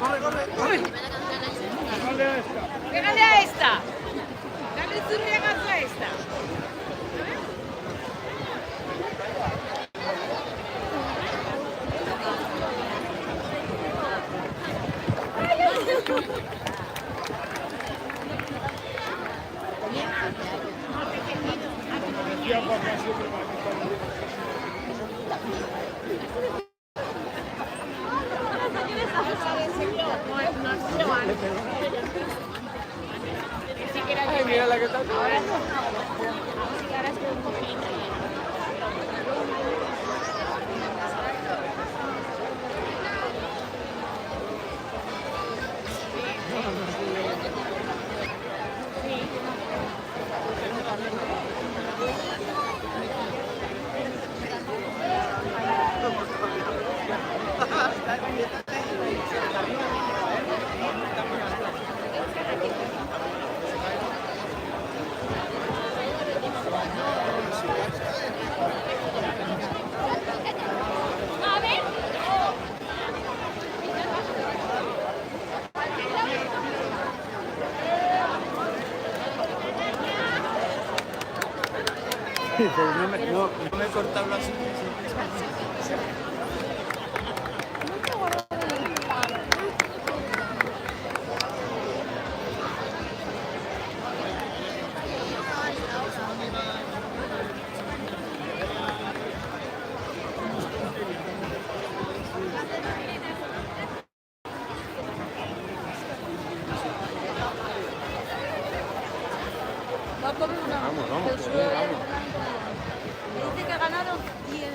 Corre, corre, corre. Pégale a esta. Dale zoom y hagas a esta. Ay, mira la que está. Pero no me cortarlo así. Vamos, vamos, vamos. Dice que ganaron 10.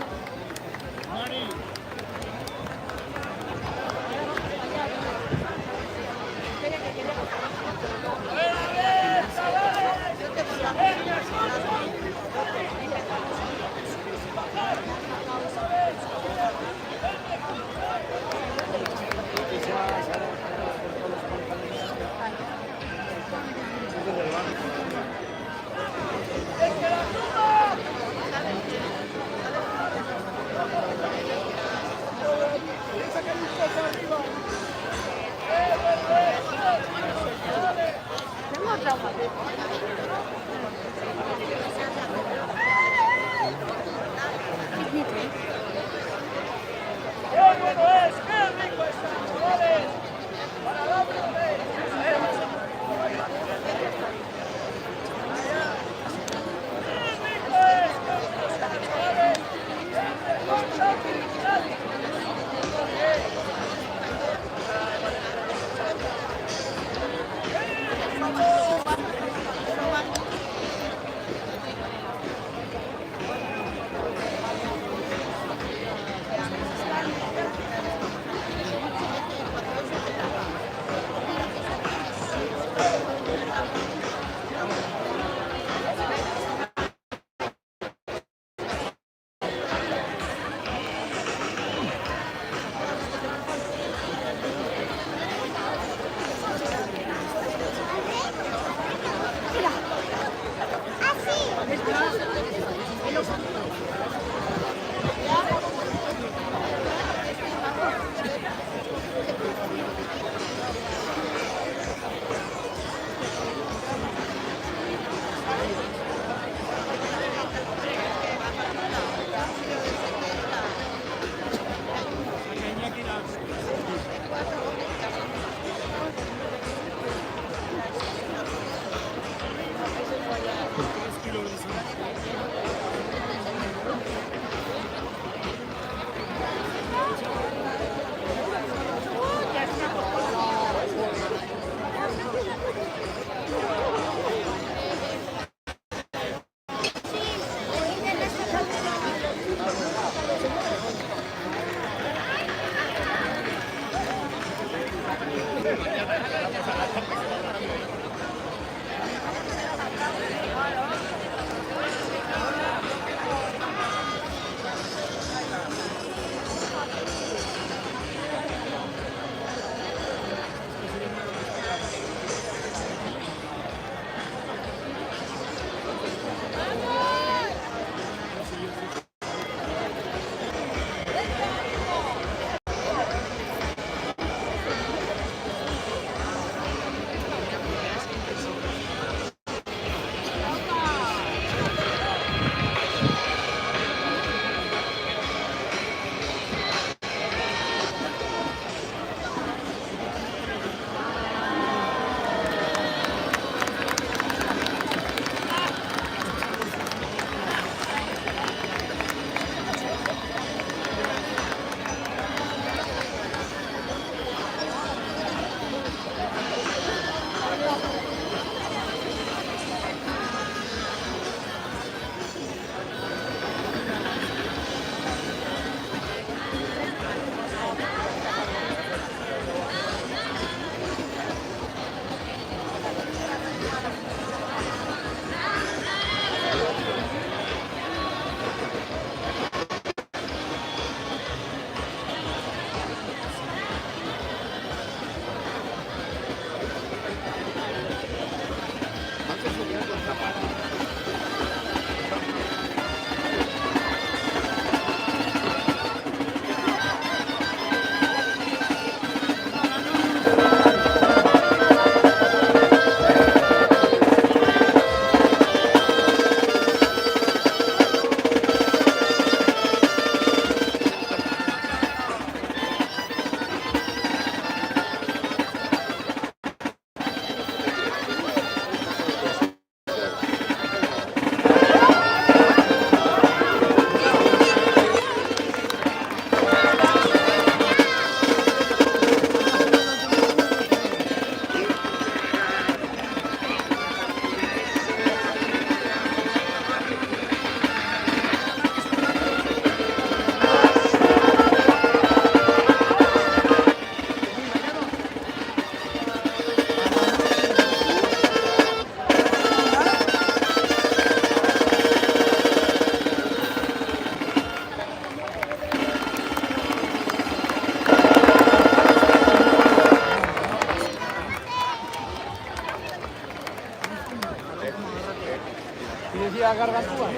Y decía Gargantúa.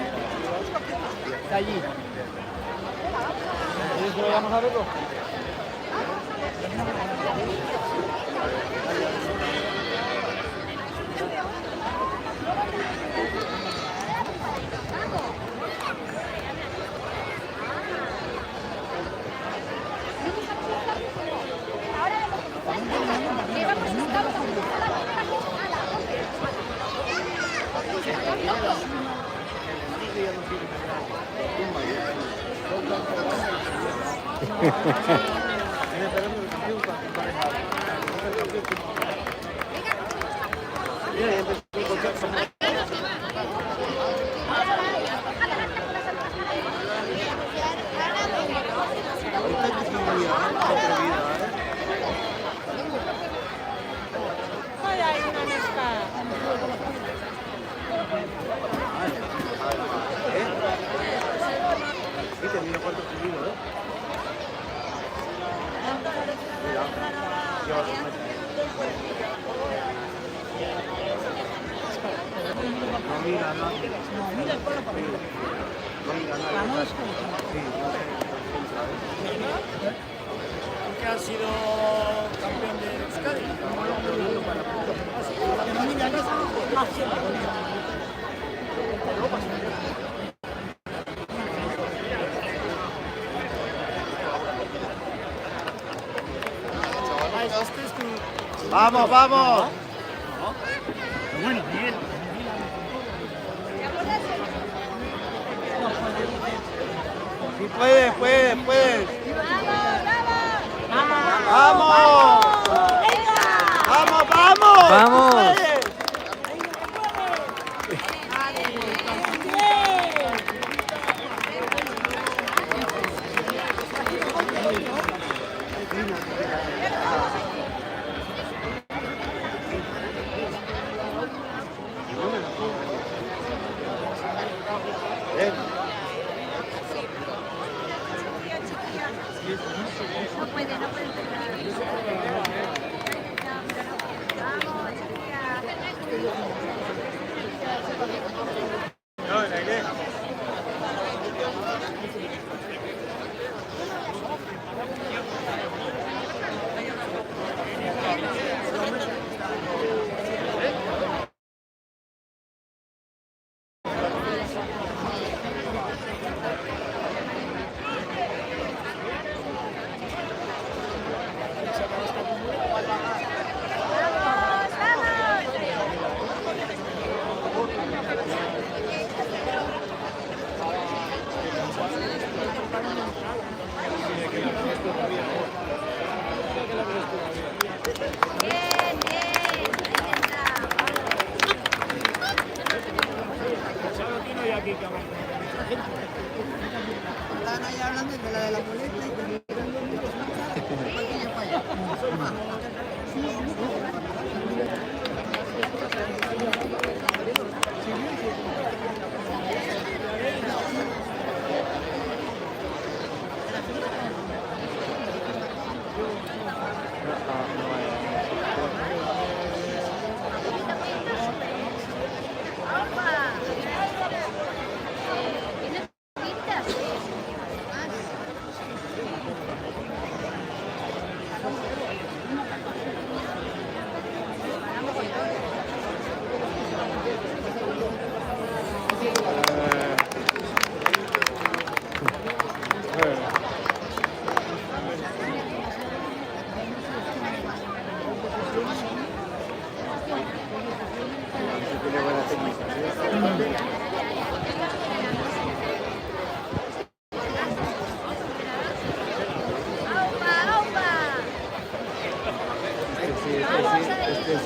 De allí. ¿Y eso lo vamos a verlo? Que ha sido campeón de Euskadi. ¡Vamos, vamos! Sí, puedes, puedes, puedes. ¡Vamos! ¡Vamos, vamos! ¡Vamos! ¡Puedes!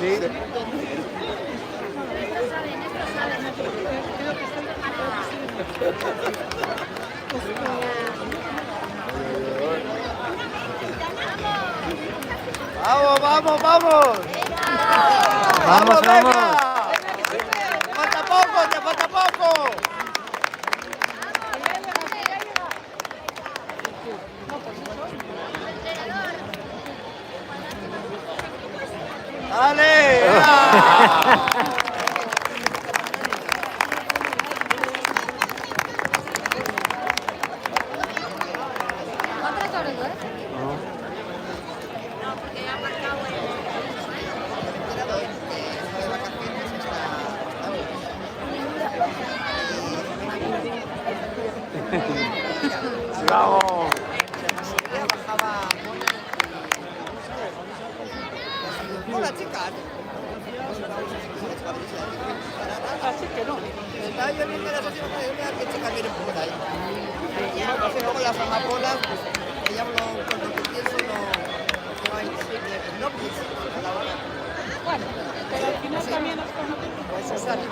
Sí. Vamos, vamos, vamos. Vamos, venga. vamos. Te falta poco, te falta poco. Dale. Vamos. Hola chicas. Así que no. Está lloviendo las últimas que chicas vienen por ahí. Luego las amapolas, que ya con lo que pienso no hay no pienso a la hora. Bueno, pero al final también nos conocemos. Pues exacto.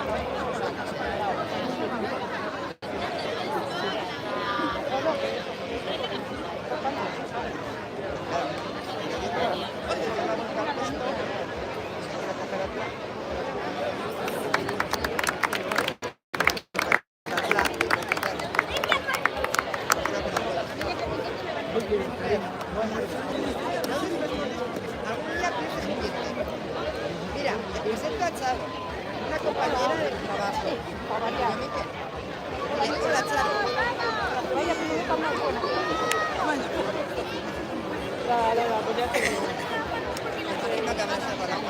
Mira, te presento a Charo, una compañera del trabajo. Hola, Charo. Vaya, pero está más buena. Bueno. Dale, pues ya te digo. Tengo que haber separado.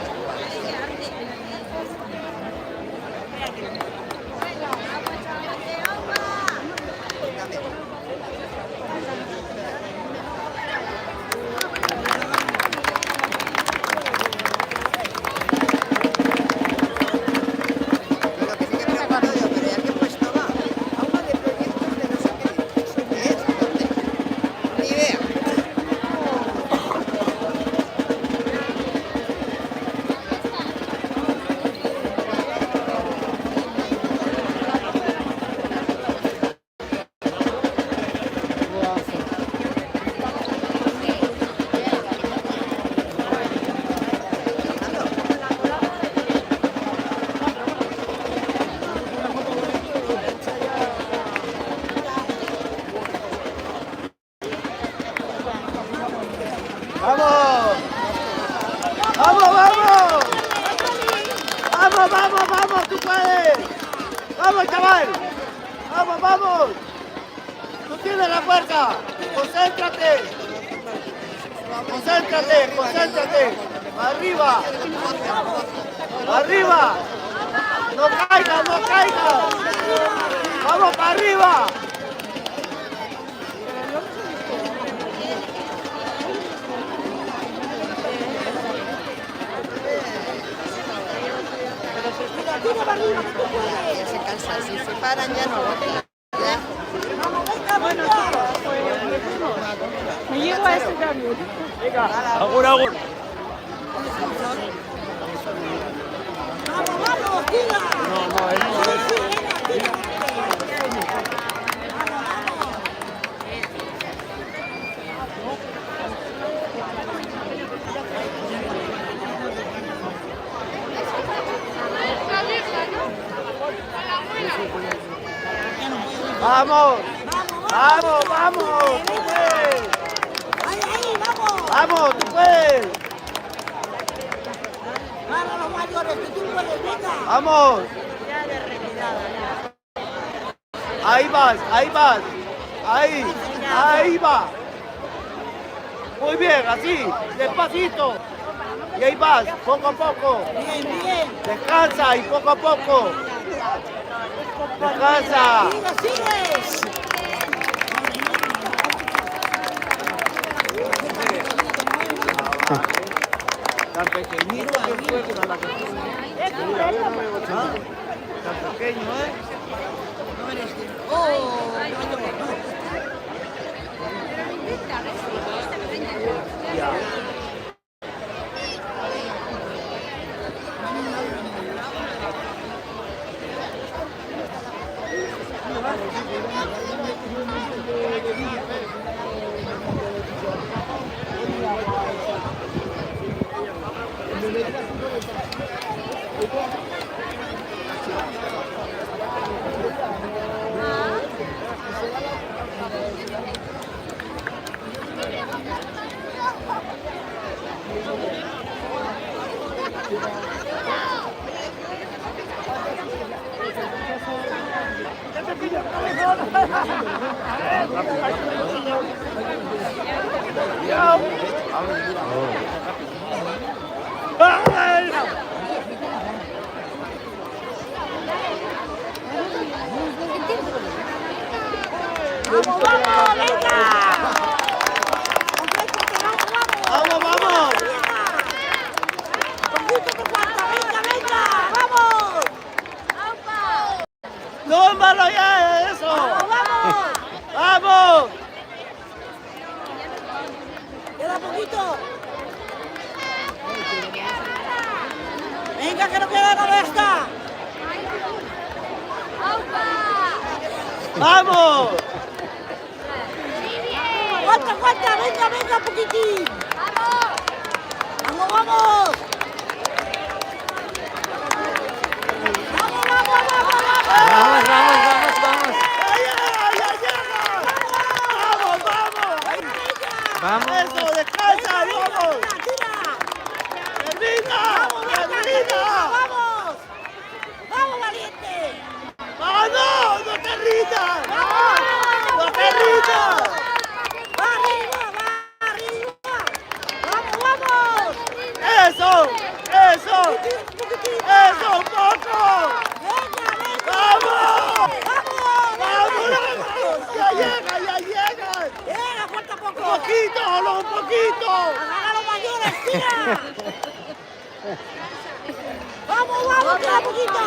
¡Vamos! ¡Vamos, vamos! ¡Vamos, vamos, vamos! ¡Tú puedes! ¡Vamos, chaval! ¡Vamos, vamos! ¡Tú tienes la fuerza! ¡Concéntrate! ¡Concéntrate, concéntrate! ¡Arriba! ¡Arriba! ¡No caigas, no caigas! ¡Vamos para arriba! Ya se cansan, si se paran ya no aguantan. Ya. Bueno, chicos, pues me llevo a este cambio. Agur, agur. ¡Vamos! ¡Vamos, vamos! ¡Tú puedes! ¡Ahí, vamos! ¡Vamos, tú puedes! ¡Para los mayores, que tú puedes, venga! ¡Vamos! Ahí vas, ahí vas. Ahí, ahí va. Muy bien, así, despacito. Y ahí vas, poco a poco. Bien, bien. Descansa y poco a poco. Descansa. Sigue, sigue. Tan pequeñito que fue con la que tan pequeño, ¿eh? Ya. ¡Vamos, vamos, venga! ¡Vamos, vamos! ¡Poquito que falta! ¡Venga, venga! ¡Vamos! ¡No, malo ya eso! ¡Vamos! ¡Vamos! ¡Queda poquito! ¡Venga, que no queda nada esta! ¡Vamos! ¡Aguanta, aguanta! ¡Venga, venga, poquitín! ¡Vamos, vamos! ¡Vamos, vamos, vamos, vamos! Vamos, vamos, vamos, ¡Vamos, vamos! vamos. Vamos. ¡Eso, descansa, vamos! ¡Tira! ¡Termina! ¡Termina! ¡Vamos! ¡Vamos, valiente! ¡Vamos! ¡No te rindas! ¡Vamos! ¡No te rindas! ¡Va arriba! ¡Va arriba! ¡Vamos, vamos! ¡Eso! ¡Eso! ¡Eso, un poco! ¡Venga, venga! ¡Vamos! ¡Vamos! ¡Vamos! ¡Ya llegan, ya llegan! ¡Venga, falta poco! ¡Un poquito, solo un poquito! ¡Agarra a los mayores, tira! ¡Vamos, vamos, queda poquito!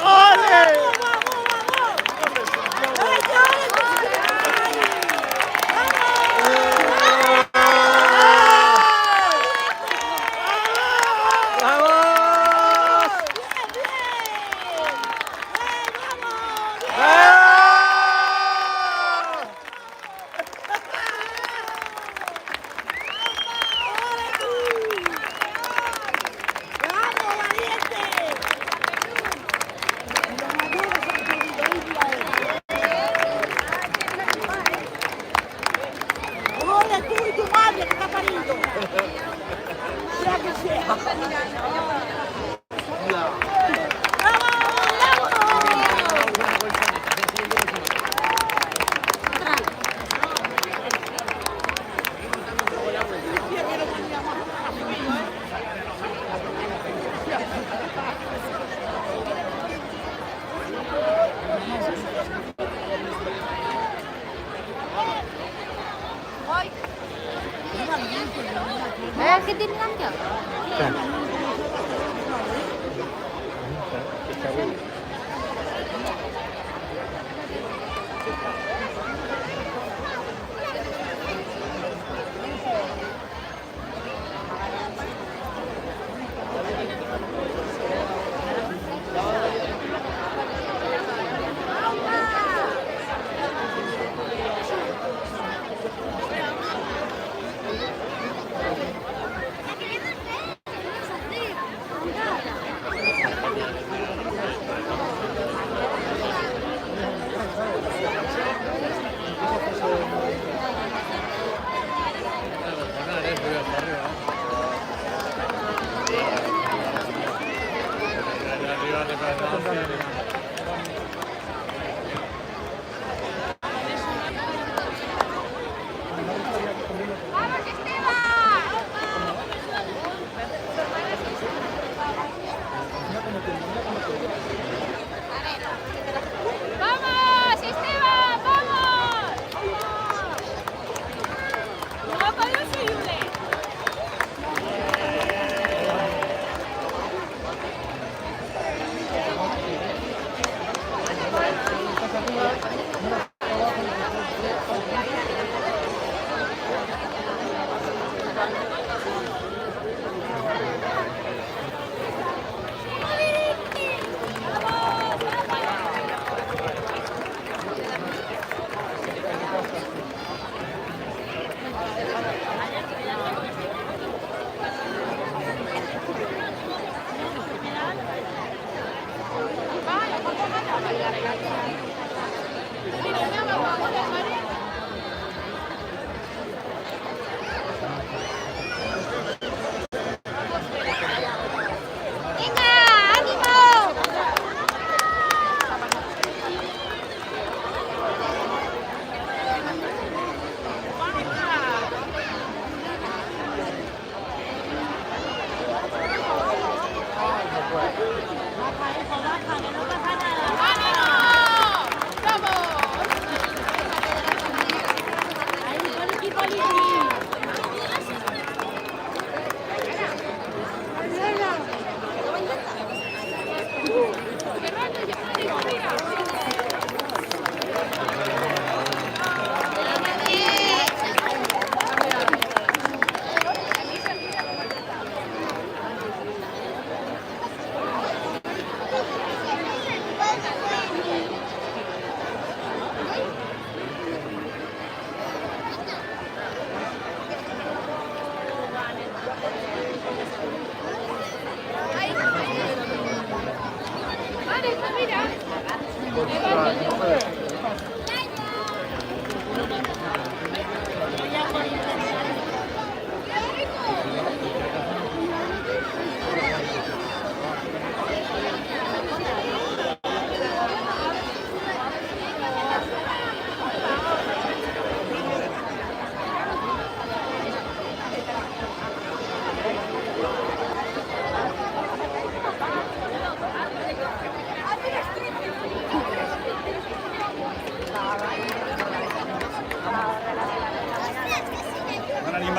¡Ole! ¡Vamos, vamos, vamos! ¡Venga, ¡Vamos! ¡Vamos, valiente! ¡Ole tú y tu madre que está pariendo! ¡Sea que sea! ¿Qué tiene cambio? ¡Vamos, Esteban! ¡Vamos! ¡No podemos ayudarle!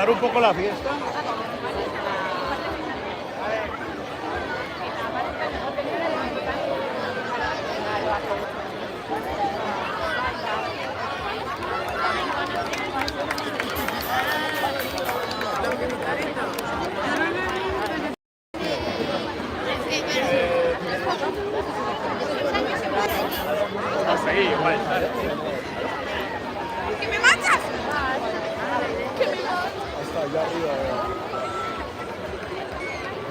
animar un poco la fiesta. ¿Que me manchas? Hasta allá arriba.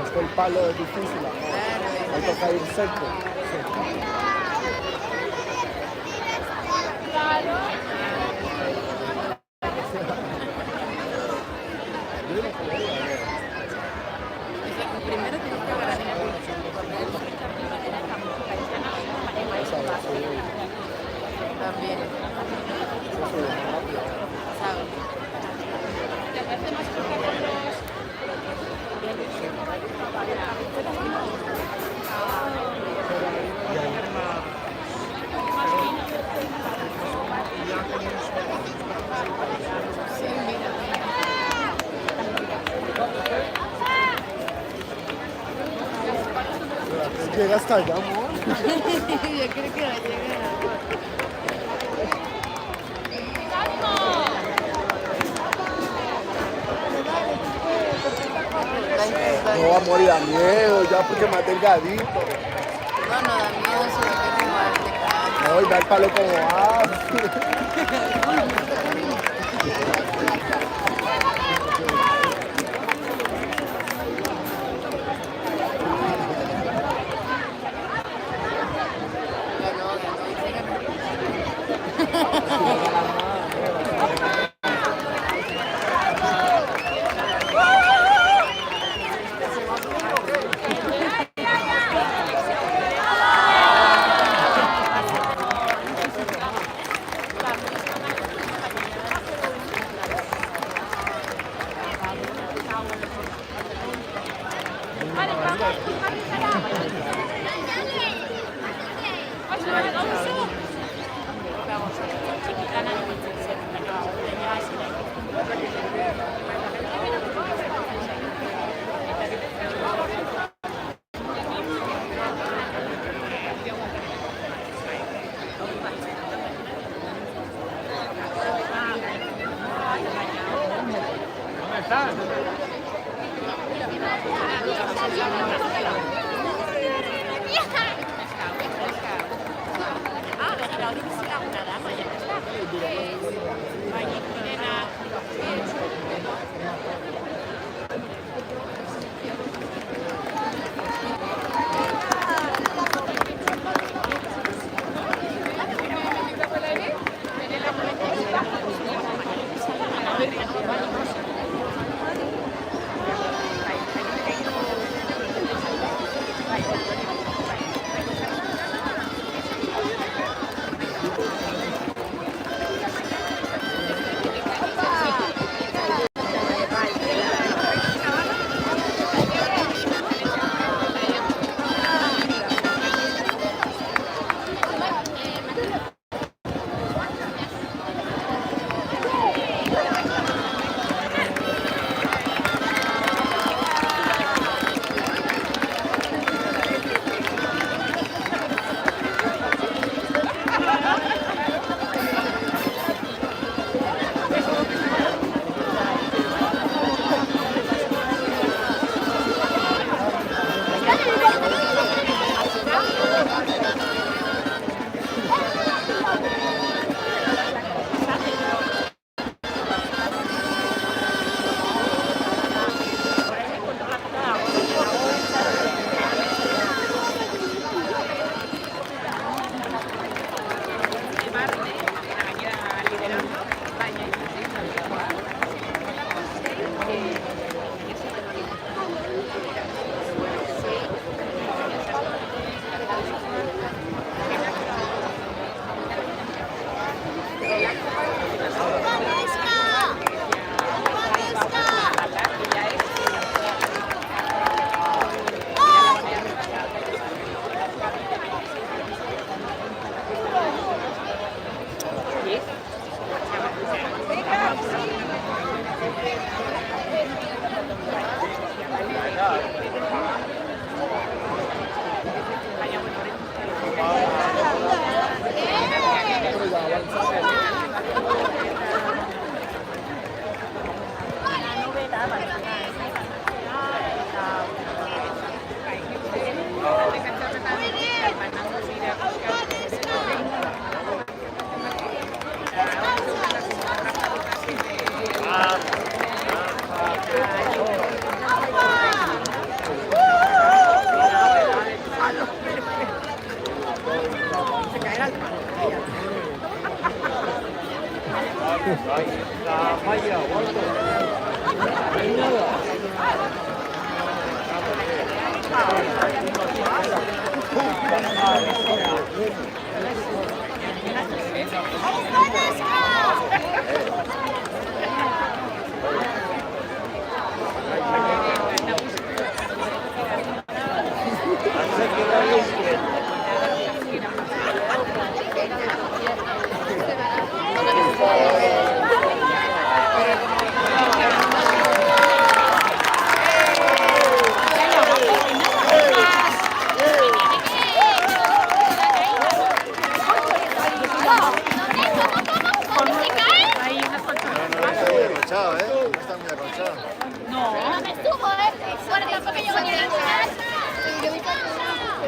Es que el palo es difícil. ¿No? Hay toca ir seco. También. ¿Sabes? Sí, mira. Llega hasta allá, amor. Yo creo que va a llegar. No, amor, y da miedo ya porque más delgadito. No, no da miedo, sino que igual te cae. No, y da el palo como va.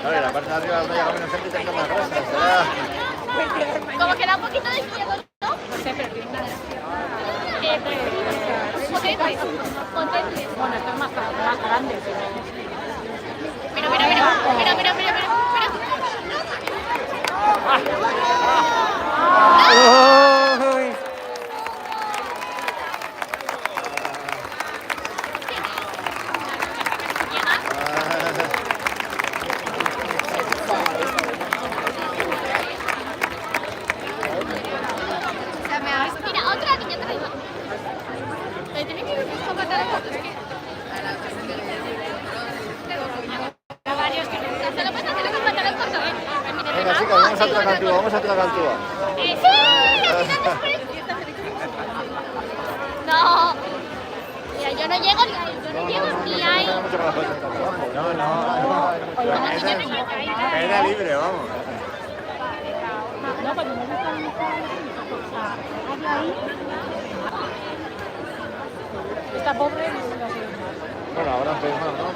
Vale, la parte de arriba donde llega menos gente tenga más grasa. Será... Como que da un poquito de miedo, ¿no? No sé, pero tiene una potente. Potente. Bueno, esto es más grande. Mira, mira, mira, mira, mira, mira, mira. Uy. Mira, otra niña arriba. Tiene que matar a todos. Varios que no se lo pueden hacer con pantalón corto, Venga, chicas, vamos a Tracantúa, vamos a Tracantúa. ¡Sí! No. Mira, yo no llego ni ahí. Yo no llego ni ahí. No, caída libre, vamos. No, cuando me gusta ahí. Esta pobre no se lo hace más. Bueno, ahora un más, ¿no?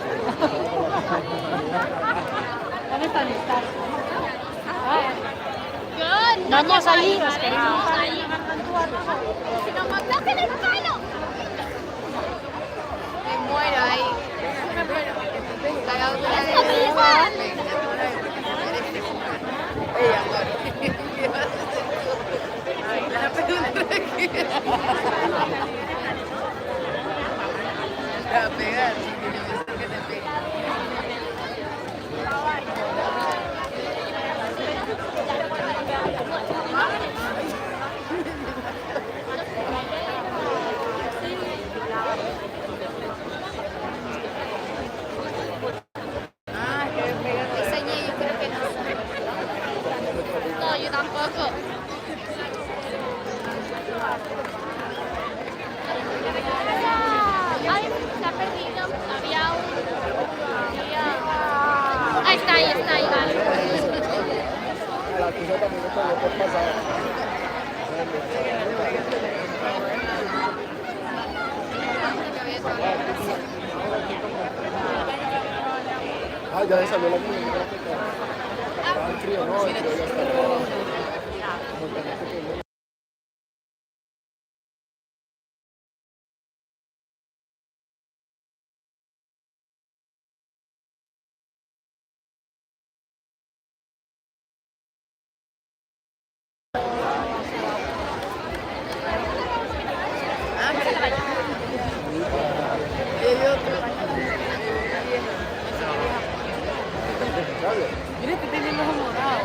¿Dónde están estas? No Vamos llego ahí, ¿vale? os queremos Vamos ahí. ahí. Si nos montas en el palo. Me muero ahí. Me muero. Yo creo que no. No, yo tampoco. Ay, se ha perdido. Había un... Ahí está, vale. Ah, ya salió la niña. El frío, no, el frío ya está. Mira que tiene los morados.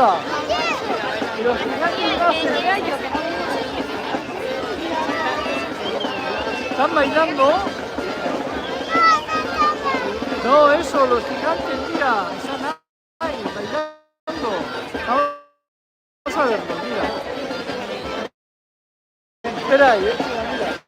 mira. Y los gigantes no hacen. ¿Están bailando? No, eso, los gigantes, mira. Están ahí, bailando. Vamos a verlo, mira. Espera ahí, mira.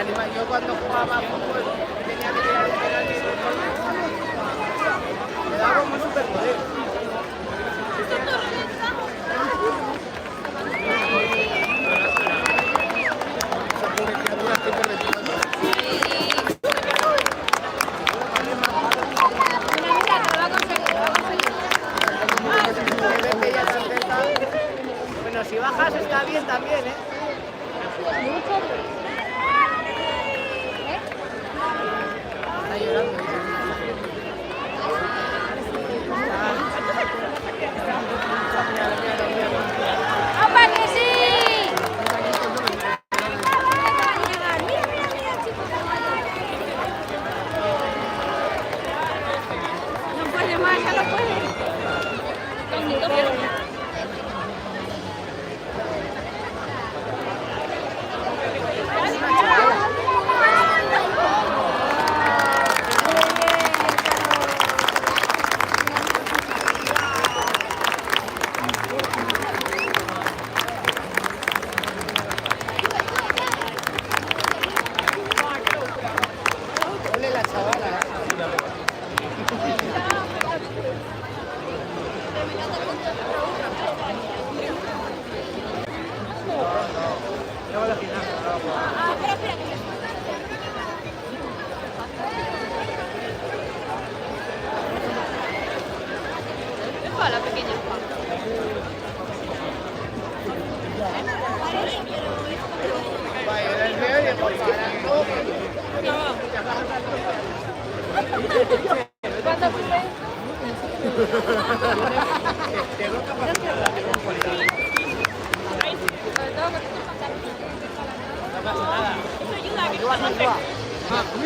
animal. Yo cuando jugaba fútbol tenía que tirar el penalti. Me daba como un superpoder. Bueno, si bajas está bien también, ¿eh? Está llorando. ¡Opa, que sí! No puede más, ya no puede. Ole la chavala. La pequeña. Vaya, era el mío y el comparando. ¿Cuánto fuiste?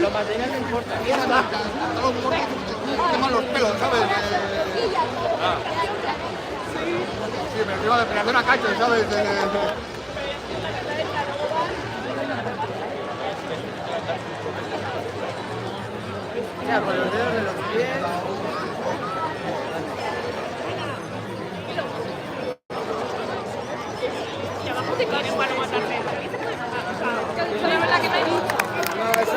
Lo material no importa. Queman los pelos, ¿sabes? Sí, me iba a pegar una cacho, ¿sabes? Mira, con los dedos de los pies. No, eso,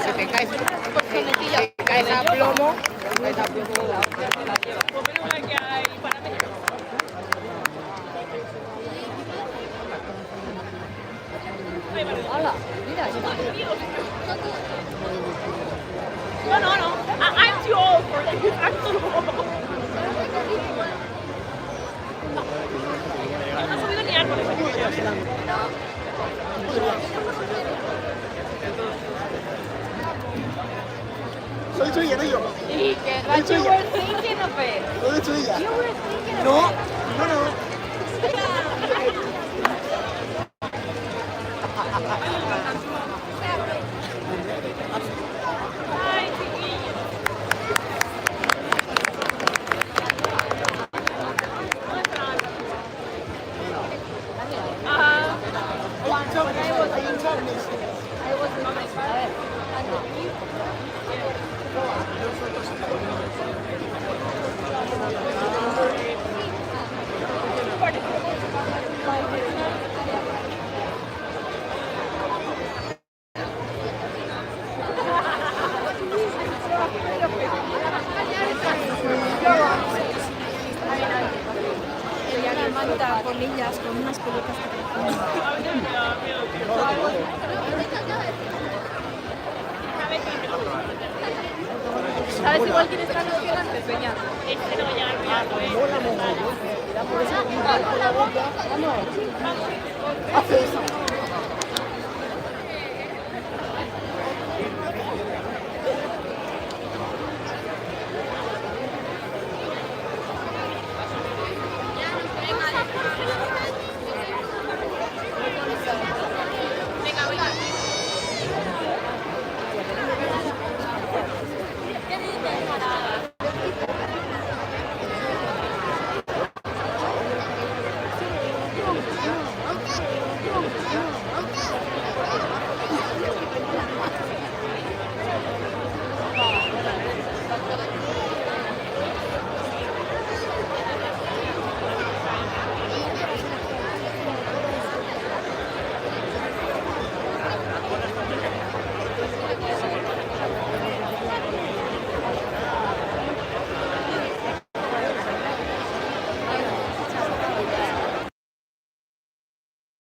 se te cae. Te caes a plomo. Caes a plomo de la Hola, mira, No. I'm too old for this. I'm too old. No ha subido ni árboles. Soy ella, no yo. y que what you were thinking of it. Lo he hecho ella. You were thinking of No, it. no. Ella manta con ellas, con unas pelotas ¿Sabes igual quién está nocionando, Peña? Este no va a llegar muy alto, Hace eso.